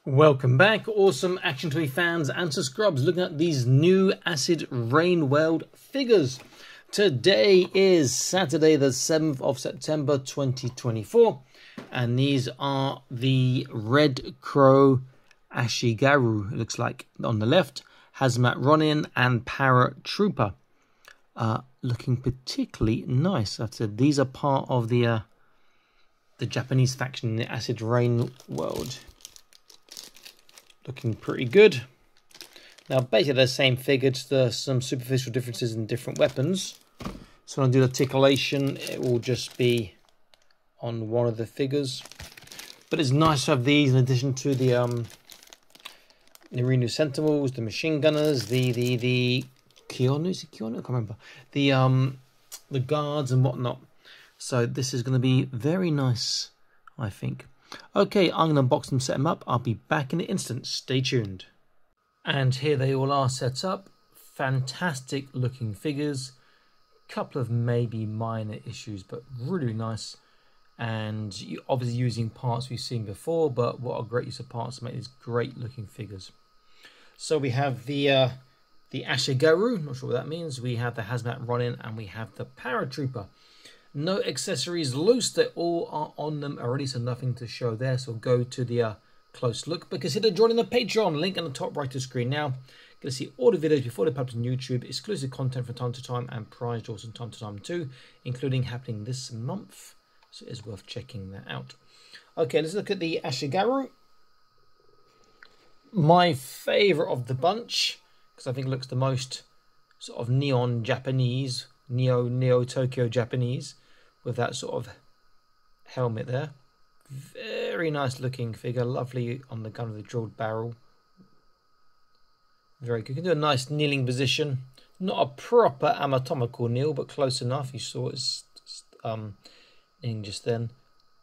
Welcome back, awesome Action 20 fans and subscribers, looking at these new Acid Rain World figures. Today is Saturday the 7th of September 2024 and these are the Red Crow Ashigaru, it looks like, on the left, Hazmat Ronin and Paratrooper. Looking particularly nice. I've said these are part of the Japanese faction in the Acid Rain World. Looking pretty good. Now basically they're the same figure, just there's some superficial differences in different weapons. So when I do articulation, it will just be on one of the figures. But it's nice to have these in addition to the Renu Sentinels, the machine gunners, the Keanu, is it Keanu? I can't remember. The guards and whatnot. So this is going to be very nice, I think. Okay, I'm going to unbox them, set them up. I'll be back in an instant. Stay tuned. And here they all are set up. Fantastic looking figures. Couple of maybe minor issues, but really nice. And you're obviously using parts we've seen before, but what a great use of parts to make these great looking figures. So we have the Ashigaru, not sure what that means. We have the Hazmat Ronin and we have the Paratrooper. No accessories loose, they all are on them already, so nothing to show there. So go to the close look, but consider joining the Patreon, link on the top right of the screen now. Get to see all the videos before they're published on YouTube, exclusive content from time to time, and prize draws from time to time too, including happening this month. So it is worth checking that out. Okay, let's look at the Ashigaru. My favourite of the bunch, because I think it looks the most sort of neon Japanese, Neo Tokyo Japanese, with that sort of helmet there. Very nice looking figure, lovely on the gun with the drilled barrel. Very good. You can do a nice kneeling position. Not a proper anatomical kneel, but close enough. You saw it in just then.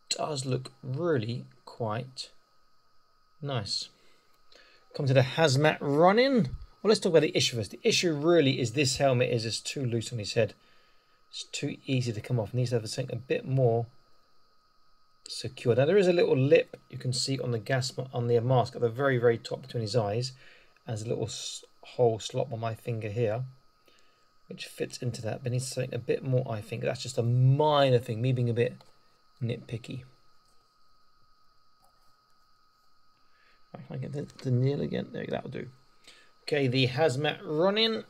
Does look really quite nice. Come to the Hazmat Ronin. Well, let's talk about the issue first. The issue really is this helmet is just too loose on his head. It's too easy to come off. It needs to have something a bit more secure. Now there is a little lip you can see on the mask at the very, very top between his eyes. There's a little hole slot on my finger here, which fits into that. But needs something a bit more, I think. That's just a minor thing, me being a bit nitpicky. If I get the kneel again, there, that'll do. Okay, the Hazmat Ronin.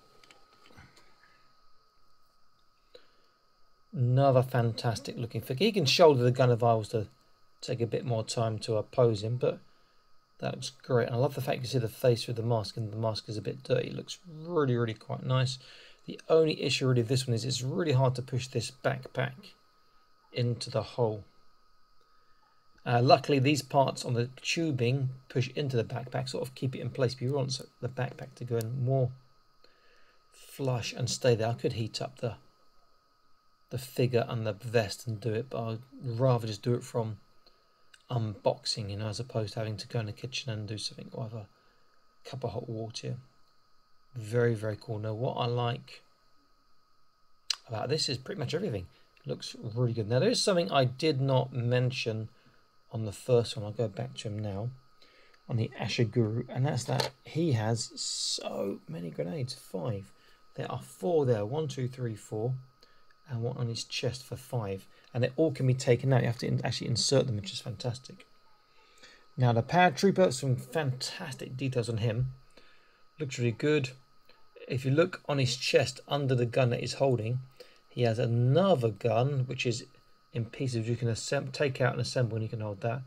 Another fantastic looking figure. He can shoulder the gun if I was to take a bit more time to oppose him, but that looks great. And I love the fact you see the face through the mask, and the mask is a bit dirty. It looks really, really quite nice. The only issue really of this one is it's really hard to push this backpack into the hole. Luckily, these parts on the tubing push into the backpack, sort of keep it in place. But you want the backpack to go in more flush and stay there. I could heat up the figure and the vest and do it, but I'd rather just do it from unboxing, you know, as opposed to having to go in the kitchen and do something or have a cup of hot water. Very, very cool. Now, what I like about this is pretty much everything. It looks really good. Now, there is something I did not mention on the first one. I'll go back to him now on the Ashigaru, and that's that he has so many grenades. 5. There are 4 there. 1, 2, 3, 4, and 1 on his chest for 5, and they all can be taken out. You have to actually insert them, which is fantastic. Now the Paratrooper, some fantastic details on him. Looks really good. If you look on his chest under the gun that he's holding, he has another gun which is in pieces. You can take out and assemble, and you can hold that,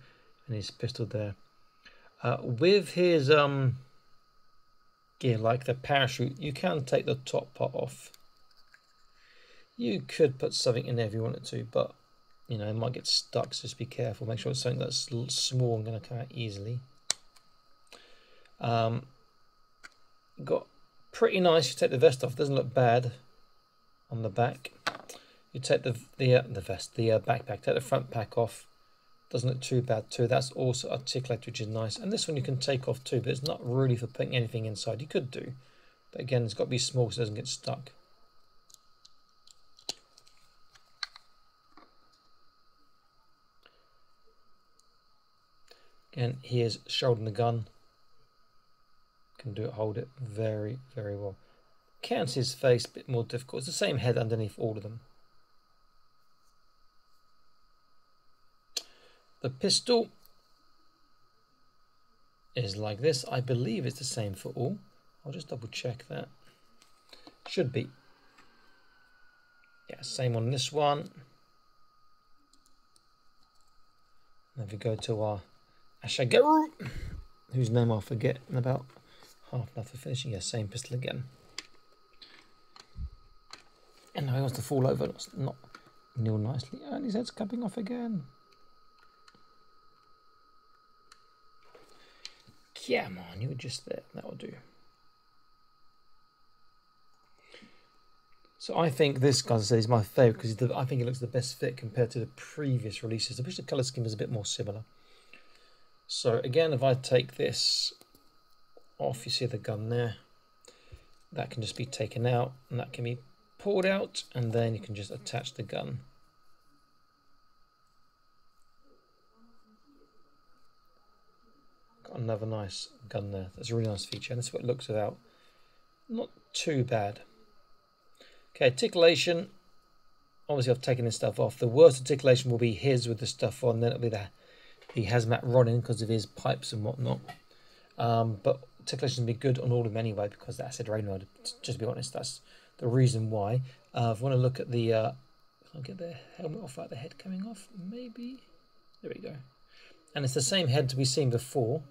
and his pistol there. With his gear, like the parachute, you can take the top part off. You could put something in there if you wanted to, but you know, it might get stuck, so just be careful. Make sure it's something that's small and going to come out easily. Got pretty nice. You take the vest off, doesn't look bad on the back. You take the backpack, take the front pack off, doesn't look too bad too. That's also articulated, which is nice. And this one you can take off too, but it's not really for putting anything inside. You could do, but again, it's got to be small so it doesn't get stuck. And he is shouldering the gun. Can do it, hold it very, very well. Can't see his face, a bit more difficult. It's the same head underneath all of them. The pistol is like this. I believe it's the same for all. I'll just double check that. Should be. Yeah, same on this one. And if we go to our Ashigaru, whose name I'll forget in about half an hour for finishing. Yeah, same pistol again. And now he wants to fall over. It's not kneel nicely. And his head's coming off again. Come on, you were just there. That'll do. So I think this, as I said, is my favourite because I think it looks the best fit compared to the previous releases. I wish the colour scheme was a bit more similar. So again, if I take this off, you see the gun there. That can just be taken out and that can be pulled out, and then you can just attach the gun. Got another nice gun there. That's a really nice feature, and this is what it looks without. Not too bad. Okay, articulation. Obviously, I've taken this stuff off. The worst articulation will be his with the stuff on. Then it'll be the Hazmat Ronin because of his pipes and whatnot. But articulation will be good on all of them anyway because the acid rain rod. Just to be honest, that's the reason why. If I want to look at the, can I get the helmet off without the head coming off? Maybe. There we go. And it's the same head we've seen before.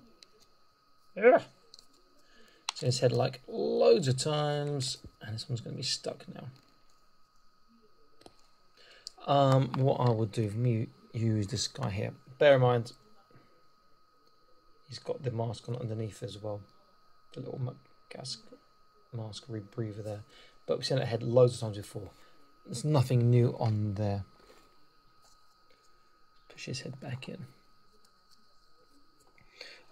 Ugh. Seen his head like loads of times, and this one's going to be stuck now. What I would do, use this guy here. Bear in mind, he's got the mask on underneath as well. The little gas mask rebreather there. But we've seen that head loads of times before. There's nothing new on there. Push his head back in.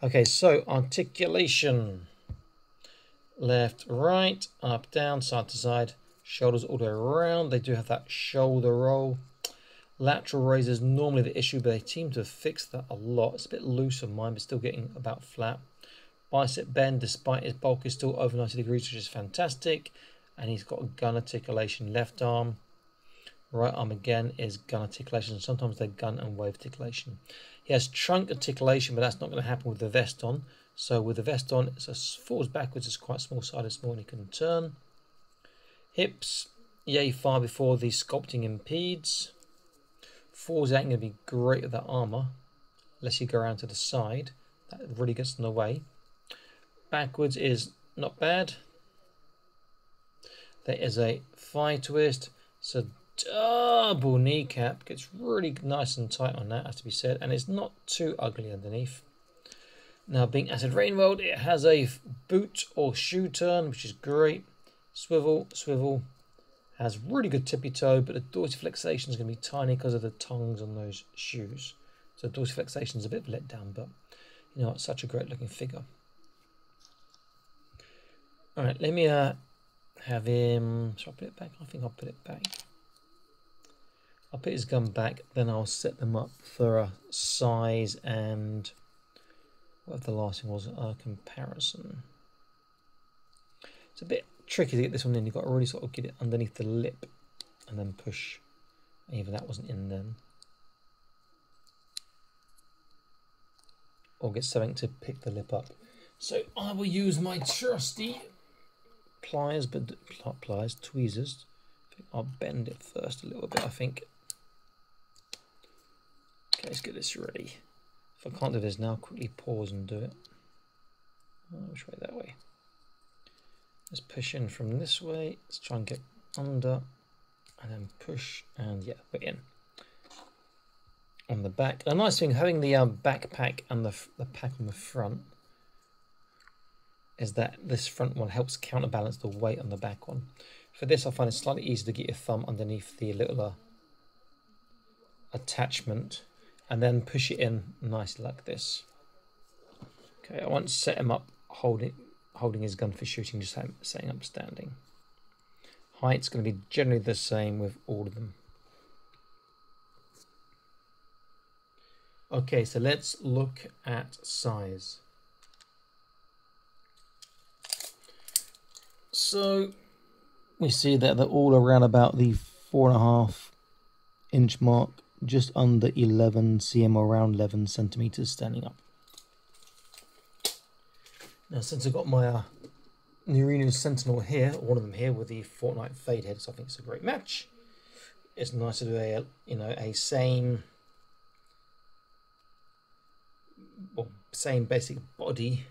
Okay, so articulation. Left, right, up, down, side to side. Shoulders all the way around. They do have that shoulder roll. Lateral raise is normally the issue, but they seem to have fixed that a lot. It's a bit loose on mine, but still getting about flat. Bicep bend, despite his bulk, is still over 90 degrees, which is fantastic. And he's got a gun articulation left arm. Right arm again is gun articulation. Sometimes they're gun and wave articulation. He has trunk articulation, but that's not going to happen with the vest on. So with the vest on, it falls backwards. It's quite small-sided, small, and he can turn. Hips, yay far before the sculpting impedes. Falls out, going to be great with that armour, unless you go around to the side. That really gets in the way. Backwards is not bad. There is a thigh twist. It's a double kneecap. Gets really nice and tight on that, has to be said. And it's not too ugly underneath. Now, being acid rain rolled, it has a boot or shoe turn, which is great. Swivel, swivel. Has really good tippy toe, but the dorsiflexation is going to be tiny because of the tongues on those shoes. So dorsiflexation is a bit of a letdown, but you know, it's such a great looking figure. All right, let me have him. Shall I put it back? I think I'll put it back. I'll put his gun back, then I'll set them up for a size and whatever the last thing was, a comparison. It's a bit tricky to get this one in. You've got to really sort of get it underneath the lip and then push. Even that wasn't in then. Or get something to pick the lip up. So I will use my trusty pliers, but not pliers, tweezers. I'll bend it first a little bit, I think. Okay, let's get this ready. If I can't do this now, quickly pause and do it. Which way? That way. Let's push in from this way. Let's try and get under and then push, and yeah, we're in. On the back. A nice thing having the backpack and the pack on the front is that this front one helps counterbalance the weight on the back one. For this, I find it slightly easier to get your thumb underneath the little attachment and then push it in nicely like this. Okay, I want to set him up holding his gun for shooting, just setting up standing. Height's going to be generally the same with all of them. Okay, so let's look at size. So we see that they're all around about the 4.5 inch mark, just under 11 cm, around 11 centimeters standing up. Now, since I've got my Nerino Sentinel here, one of them here with the Fortnite fade head, so I think it's a great match. It's nice to do a same basic body.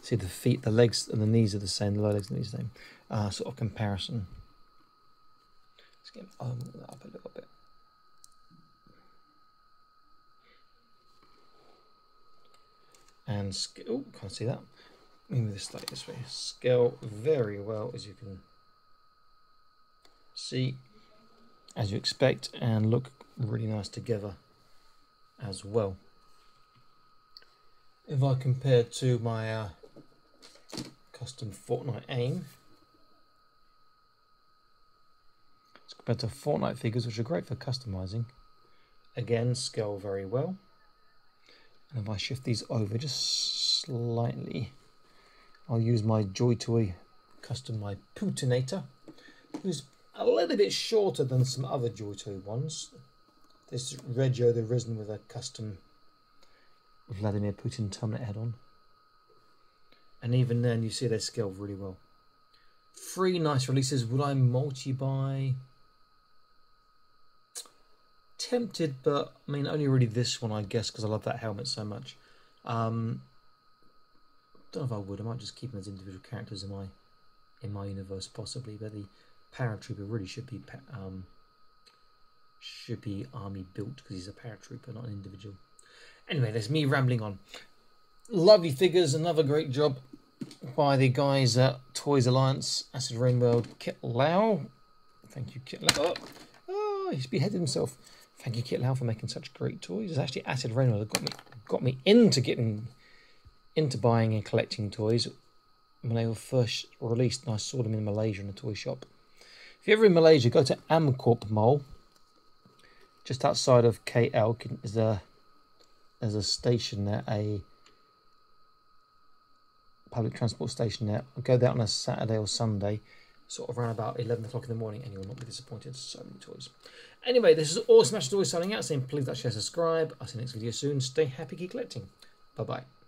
See, the feet, the legs, and the knees are the same. The lower legs and the knees are the same. Sort of comparison. Let's get that up a little bit. And oh, can't see that. Move this slightly this way. Scale very well, as you can see, as you expect, and look really nice together as well. If I compare to my custom Fortnite aim, it's compared to Fortnite figures, which are great for customizing. Again, scale very well. And if I shift these over just slightly, I'll use my Joy Toy custom, my Putinator, who's a little bit shorter than some other Joy Toy ones. This Reggio the Risen with a custom Vladimir Putin Terminator head on. And even then, you see they scale really well. 3 nice releases. Would I multi-buy? Tempted, but I mean, only really this one, I guess, because I love that helmet so much. Don't know if I would. I might just keep them as individual characters in my universe, possibly. But the Paratrooper really should be army built, because he's a Paratrooper, not an individual. Anyway, there's me rambling on. Lovely figures. Another great job by the guys at Toys Alliance, Acid Rain World, Kit Lau. Thank you, Kit Lau. Oh, he's beheaded himself. Thank you, Kit Lau, for making such great toys. It's actually Acid Rain World that got me into buying and collecting toys when they were first released, and I saw them in Malaysia in a toy shop. If you're ever in Malaysia, go to Amcorp Mall, just outside of KL. There's a station there, a public transport station there. I'll go there on a Saturday or Sunday, sort of around about 11 o'clock in the morning, and you'll not be disappointed. So many toys. Anyway, this is Awesome Smash Toys signing out, saying please like, share, subscribe. I'll see you next video soon. Stay happy, keep collecting. Bye-bye.